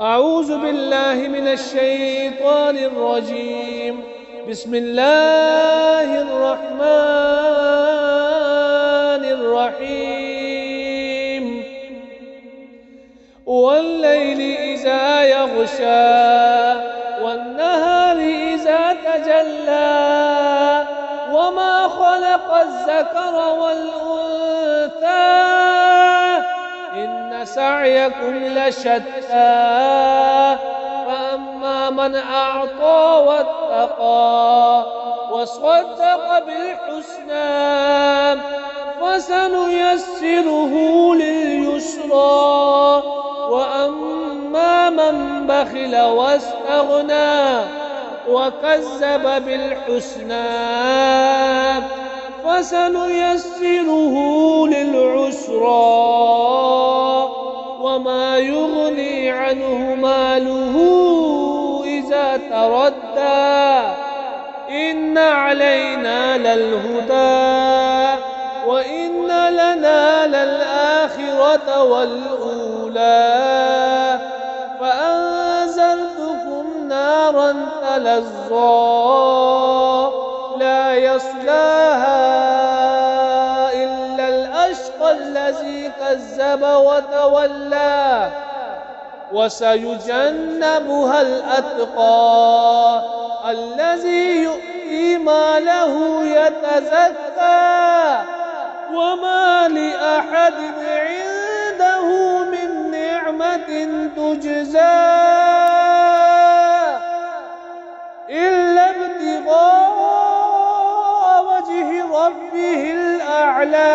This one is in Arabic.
أعوذ بالله من الشيطان الرجيم. بسم الله الرحمن الرحيم. والليل إذا يغشى والنهار إذا تجلى وما خلق الذكر والأنثى إن سعيكم لشتى فأما من أعطى واتقى وصدق بالحسنى فسنيسره لليسرى وأما من بخل واستغنى وكذب بالحسنى فسنيسره للعسرى وما يغني عنه ماله إذا تردى إن علينا للهدى وإن لنا للآخرة والأولى فأنذرتكم نارا تلظى لا يصلاها إلا الأشقى الذي كذب وتولى وسيجنبها الأتقى الذي يؤتي ماله يتزكى وما لأحد عنده من نعمة تجزى إلا ابتغاء وجه ربه الأعلى